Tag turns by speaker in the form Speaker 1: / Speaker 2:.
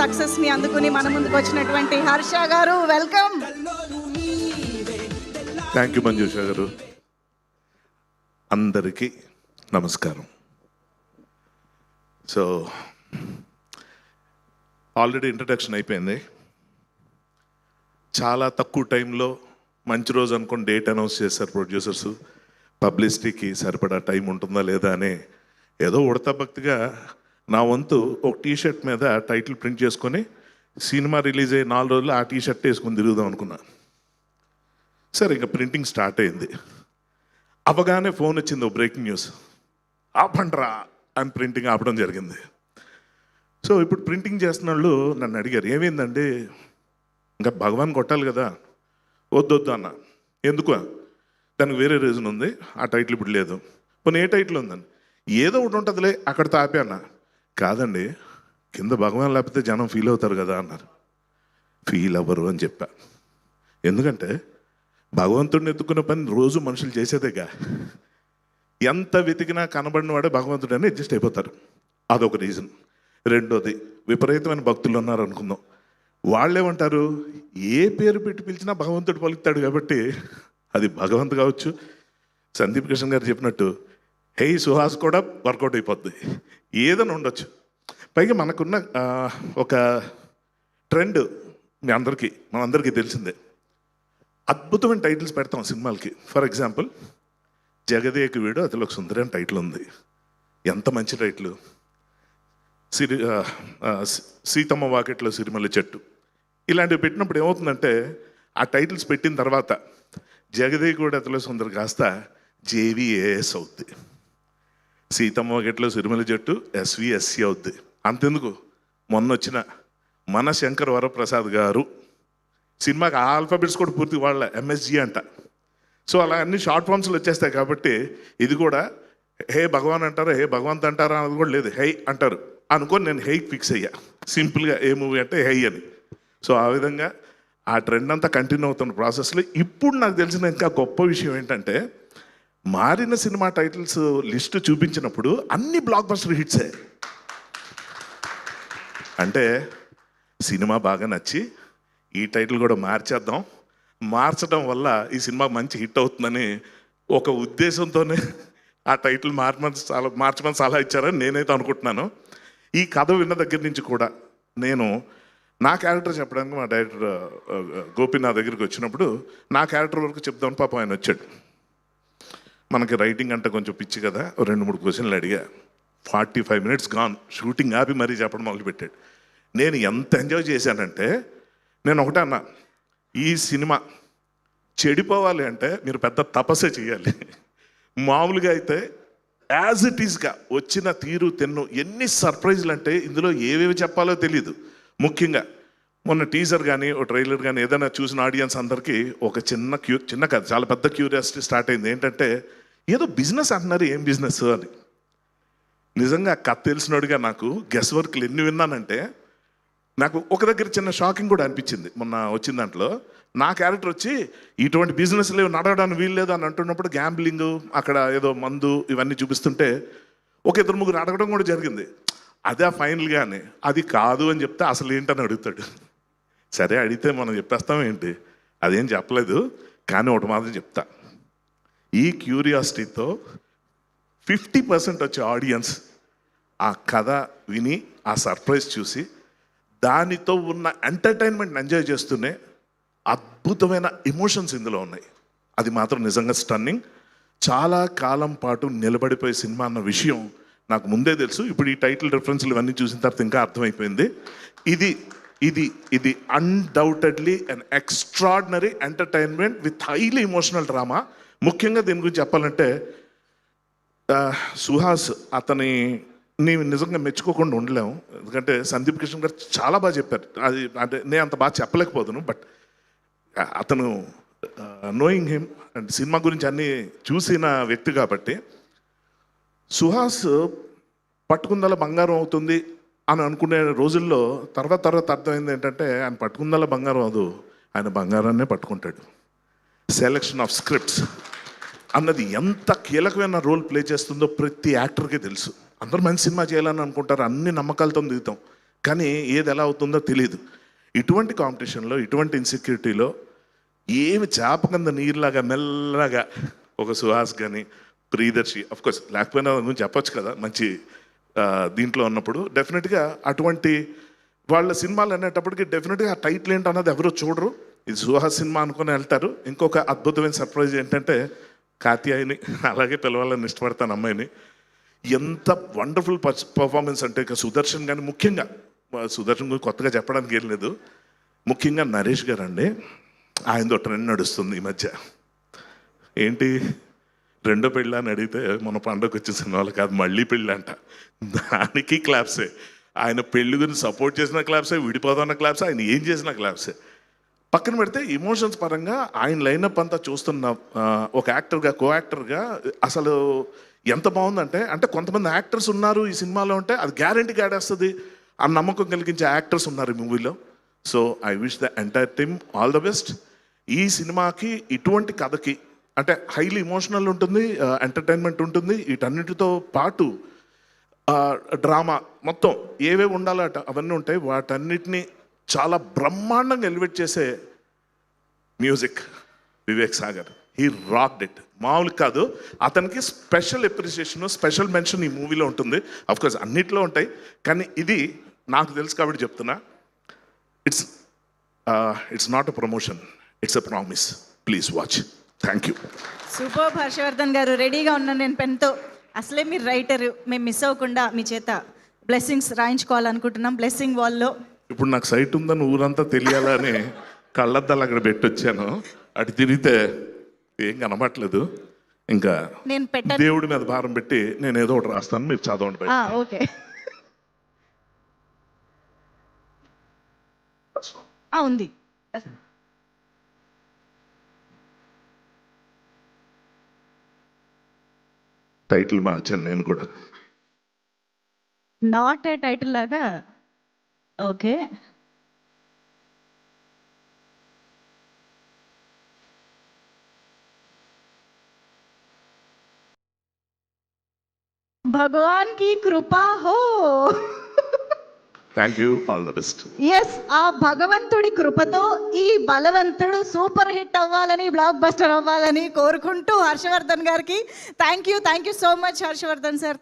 Speaker 1: Success ని అందుకుని మన ముందుకు వచ్చినటువంటి హర్ష గారు, వెల్కమ్.
Speaker 2: థ్యాంక్ యూ మంజుష గారు. అందరికీ నమస్కారం. సో ఆల్రెడీ ఇంట్రడక్షన్ అయిపోయింది. చాలా తక్కువ టైంలో మంచి రోజు అనుకుని డేట్ అనౌన్స్ చేశారు ప్రొడ్యూసర్స్. పబ్లిసిటీకి సరిపడా టైం ఉంటుందా లేదా అని ఏదో ఉడతా భక్తిగా నా వంతు ఒక టీషర్ట్ మీద టైటిల్ ప్రింట్ చేసుకొని సినిమా రిలీజ్ అయ్యి 4 రోజులు ఆ టీషర్ట్ వేసుకొని తిరుగుదాం అనుకున్నా. సరే, ఇంకా ప్రింటింగ్ స్టార్ట్ అయింది. అవగానే ఫోన్ వచ్చింది, ఓ బ్రేకింగ్ న్యూస్, ఆపండ్రా అని ప్రింటింగ్ ఆపడం జరిగింది. సో ఇప్పుడు ప్రింటింగ్ చేస్తున్న వాళ్ళు నన్ను అడిగారు, ఏమైందండి, ఇంకా భగవాన్ కొట్టాలి కదా. వద్దు అన్న. ఎందుకు? దానికి వేరే రీజన్ ఉంది, ఆ టైటిల్ ఇప్పుడు లేదు. పోనీ ఏ టైటిల్ ఉందని, ఏదో ఒకటి ఉంటుందిలే, అక్కడితో ఆపే అన్న. కాదండి, కింద భగవాన్ లేకపోతే జనం ఫీల్ అవుతారు కదా అన్నారు. ఫీల్ అవ్వరు అని చెప్పా. ఎందుకంటే భగవంతుడిని ఎత్తుకున్న పని రోజు మనుషులు చేసేదేగా. ఎంత వెతికినా కనబడిన వాడే భగవంతుడు అని అడ్జస్ట్ అయిపోతారు. అదొక రీజన్. రెండోది, విపరీతమైన భక్తులు ఉన్నారు అనుకుందాం. వాళ్ళేమంటారు, ఏ పేరు పెట్టి పిలిచినా భగవంతుడు పలుకుతాడు కాబట్టి అది భగవంతు కావచ్చు. సందీప్ కృష్ణ గారు చెప్పినట్టు హే సుహాస్ కూడా వర్కౌట్ అయిపోద్ది, ఏదైనా ఉండొచ్చు. పైగా మనకున్న ఒక ట్రెండ్ మనందరికీ తెలిసిందే. అద్భుతమైన టైటిల్స్ పెడతాం సినిమాలకి. ఫర్ ఎగ్జాంపుల్, జగదేక వీడు అతిలోక సుందరి అని టైటిల్ ఉంది. ఎంత మంచి టైటిల్. సీతమ్మ వాకిట్లో సిరిమల్లి చెట్టు, ఇలాంటివి పెట్టినప్పుడు ఏమవుతుందంటే, ఆ టైటిల్స్ పెట్టిన తర్వాత జగదేక వీడు అతిలోక సుందరి కాస్త జేవిఏఎస్ అవుద్ది. సీతమ్మ వాకిట్లో సిరిమల్లి చెట్టు ఎస్విఎస్సి అవుద్ది. అంతెందుకు, మొన్న వచ్చిన మన శంకర్ వరప్రసాద్ గారు సినిమాకి ఆ ఆల్ఫాబెట్స్ కూడా పూర్తి వాళ్ళ ఎంఎస్జి అంట. సో అలా అన్ని షార్ట్ ఫామ్స్లో వచ్చేస్తాయి కాబట్టి ఇది కూడా హే భగవాన్ అంటారా, హే భగవంత్ అంటారా అన్నది కూడా లేదు, హై అంటారు అనుకొని నేను హైకి ఫిక్స్ అయ్యా. సింపుల్గా ఏ మూవీ అంటే హై అని. సో ఆ విధంగా ఆ ట్రెండ్ అంతా కంటిన్యూ అవుతున్న ప్రాసెస్లో ఇప్పుడు నాకు తెలిసిన ఇంకా గొప్ప విషయం ఏంటంటే, మారిన సినిమా టైటిల్స్ లిస్టు చూపించినప్పుడు అన్ని బ్లాక్ బస్టర్ హిట్సే. అంటే సినిమా బాగా నచ్చి ఈ టైటిల్ కూడా మార్చడం వల్ల ఈ సినిమా మంచి హిట్ అవుతుందని ఒక ఉద్దేశంతోనే ఆ టైటిల్ మార్చమని సలహా ఇచ్చారని నేనైతే అనుకుంటున్నాను. ఈ కథ విన్న దగ్గర నుంచి కూడా నేను నా క్యారెక్టర్ చెప్పడానికి మా డైరెక్టర్ గోపి నా దగ్గరికి వచ్చినప్పుడు నా క్యారెక్టర్ వరకు చెప్దామని పాపం ఆయన వచ్చాడు. మనకి రైటింగ్ అంటే కొంచెం పిచ్చి కదా, 2-3 క్వశ్చన్లు అడిగా. 45 minutes గాన్. షూటింగ్ ఆపి మరీ చెప్పడం మొదలుపెట్టాడు. నేను ఎంత ఎంజాయ్ చేశానంటే, నేను ఒకటే అన్నా, ఈ సినిమా చెడిపోవాలి అంటే మీరు పెద్ద తపస్సే చేయాలి. మామూలుగా అయితే యాజ్ ఇట్ ఈస్గా వచ్చిన తీరు తెన్ను, ఎన్ని సర్ప్రైజ్లు అంటే ఇందులో ఏవేవి చెప్పాలో తెలియదు. ముఖ్యంగా మొన్న టీజర్ కానీ ఓ ట్రైలర్ కానీ ఏదైనా చూసిన ఆడియన్స్ అందరికీ ఒక చిన్న కథ, చాలా పెద్ద క్యూరియాసిటీ స్టార్ట్ అయింది. ఏంటంటే, ఏదో బిజినెస్ అంటున్నారు, ఏం బిజినెస్ అని. నిజంగా కథ తెలిసినోడిగా నాకు గెస్ వర్క్లు ఎన్ని విన్నానంటే, నాకు ఒక దగ్గర చిన్న షాకింగ్ కూడా అనిపించింది. మొన్న వచ్చిన దాంట్లో నా క్యారెక్టర్ వచ్చి ఇటువంటి బిజినెస్లు నడవడానికి వీల్లేదు అని అంటున్నప్పుడు గ్యాంబ్లింగ్, అక్కడ ఏదో మందు ఇవన్నీ చూపిస్తుంటే ఒక 2-3 అడగడం కూడా జరిగింది. అదే ఫైనల్గానే అది కాదు అని చెప్తే అసలు ఏంటని అడుగుతాడు. సరే అడిగితే మనం చెప్పేస్తాం ఏంటి, అదేం చెప్పలేదు, కానీ ఒకటి మాత్రం చెప్తా. ఈ క్యూరియాసిటీతో 50% వచ్చే ఆడియన్స్ ఆ కథ విని ఆ సర్ప్రైజ్ చూసి దానితో ఉన్న ఎంటర్టైన్మెంట్ని ఎంజాయ్ చేస్తూనే అద్భుతమైన ఎమోషన్స్ ఇందులో ఉన్నాయి. అది మాత్రం నిజంగా స్టన్నింగ్. చాలా కాలం పాటు నిలబడిపోయే సినిమా అన్న విషయం నాకు ముందే తెలుసు. ఇప్పుడు ఈ టైటిల్ రిఫరెన్స్లు ఇవన్నీ చూసిన తర్వాత ఇంకా అర్థమైపోయింది. ఇది undoubtedly an extraordinary entertainment with highly emotional drama. ముఖ్యంగా దీని గురించి చెప్పాలంటే, సుహాస్ అతని నిజంగా మెచ్చుకోకుండా ఉండలేము. ఎందుకంటే సందీప్ కృష్ణ గారు చాలా బాగా చెప్పారు. అది అంటే నేను అంత బాగా చెప్పలేకపోతాను. బట్ అతను నోయింగ్ హిమ్ అండ్ సినిమా గురించి అన్నీ చూసిన వ్యక్తి కాబట్టి, సుహాస్ పట్టుకుందల బంగారం అవుతుంది అని అనుకునే రోజుల్లో తర్వాత అర్థమైంది ఏంటంటే, ఆయన పట్టుకుందల బంగారం అవదు, ఆయన బంగారాన్నే పట్టుకుంటాడు. సెలెక్షన్ ఆఫ్ స్క్రిప్ట్స్ అన్నది ఎంత కీలకమైన రోల్ ప్లే చేస్తుందో ప్రతి యాక్టర్కి తెలుసు. అందరూ మంచి సినిమా చేయాలని అనుకుంటారు, అన్ని నమ్మకాలతో దిగుతాం. కానీ ఏది ఎలా అవుతుందో తెలియదు. ఇటువంటి కాంపిటీషన్లో, ఇటువంటి ఇన్సెక్యూరిటీలో ఏమి చేప కింద నీరులాగా మెల్లగా ఒక సుహాస్ కానీ, ప్రియదర్శి కోర్స్ లేకపోయినా గురించి చెప్పొచ్చు కదా, మంచి దీంట్లో ఉన్నప్పుడు డెఫినెట్గా అటువంటి వాళ్ళ సినిమాలు అనేటప్పటికి డెఫినెట్గా ఆ టైటిల్ ఏంటన్నది ఎవరో చూడరు. ఇది సుహాస్ సినిమా అనుకుని వెళ్తారు. ఇంకొక అద్భుతమైన సర్ప్రైజ్ ఏంటంటే కాత్యాయని, అలాగే పిలవాలని ఇష్టపడతాను అమ్మాయిని. ఎంత వండర్ఫుల్ పర్ఫార్మెన్స్ అంటే ఇక సుదర్శన్ కానీ, ముఖ్యంగా సుదర్శన్ గురించి కొత్తగా చెప్పడానికి ఏం లేదు, ముఖ్యంగా నరేష్ గారు అండి. ఆయనతో ట్రెండ్ నడుస్తుంది ఈ మధ్య. ఏంటి రెండో పెళ్ళి అని అడిగితే మన పండుగ వచ్చిన సినిమాలు కాదు, మళ్ళీ పెళ్ళి అంట. దానికి క్లాప్సే. ఆయన పెళ్లి గురించి సపోర్ట్ చేసిన క్లాప్సే, విడిపోతున్న క్లాప్సే, ఆయన ఏం చేసిన క్లాప్సే. పక్కన పెడితే ఎమోషన్స్ పరంగా ఆయన లైనప్ అంతా చూస్తున్న ఒక యాక్టర్గా, కో యాక్టర్గా అసలు ఎంత బాగుందంటే, అంటే కొంతమంది యాక్టర్స్ ఉన్నారు ఈ సినిమాలో అంటే అది గ్యారంటీగా ఆడేస్తుంది ఆ నమ్మకం కలిగించే యాక్టర్స్ ఉన్నారు ఈ మూవీలో. So I wish the entire team all the best. ఈ సినిమాకి ఇటువంటి కథకి అంటే హైలీ ఇమోషనల్ ఉంటుంది, ఎంటర్టైన్మెంట్ ఉంటుంది, వీటన్నిటితో పాటు డ్రామా మొత్తం ఏవేవి ఉండాలట అవన్నీ ఉంటాయి. వాటన్నిటినీ చాలా బ్రహ్మాండంగా ఎలివేట్ చేసే music Vivek Sagar. He rocked it. మామూలు కాదు. అతనికి స్పెషల్ అప్రిసియేషన్, స్పెషల్ మెన్షన్ ఈ మూవీలో ఉంటుంది. అఫ్కోర్స్ అన్నిట్లో ఉంటాయి, కానీ ఇది నాకు తెలుసు కాబట్టి చెప్తున్నా. It's not a promotion, it's a promise. Please watch. Thank you.
Speaker 1: Super Harshavardhan garu, రెడీగా ఉన్నాను నేను పెన్తో. అసలే మీరు రైటరు, మేము మిస్ అవ్వకుండా మీ చేత బ్లెస్సింగ్స్ రాయించుకోవాలనుకుంటున్నాం. బ్లెస్సింగ్ వాల్లో
Speaker 2: ఇప్పుడు నాకు సైట్ ఉందని ఊరంతా తెలియాలని కళ్ళద్దాలు అక్కడ పెట్టొచ్చాను. అటు తిరిగితే ఏం కనబట్లేదు. ఇంకా
Speaker 1: నేను పెట్టాను.
Speaker 2: దేవుడి మీద భారం పెట్టి నేను ఏదో ఒకటి రాస్తాను, మీరు చదవండి.
Speaker 1: ఓకే. ఉంది.
Speaker 2: టైటిల్ మార్చాను నేను కూడా.
Speaker 1: నాట్ ఏ టైటిల్ లాగా. ఓకే. భగవాన్ కి కృపా హో.
Speaker 2: Thank you. All the best.
Speaker 1: Yes, ఆ భగవంతుడి కృపతో ఈ బలవంతుడు సూపర్ హిట్ అవ్వాలని, బ్లాక్ బస్టర్ అవ్వాలని కోరుకుంటూ హర్షవర్ధన్ గారికి thank you so much Harshavardhan sir.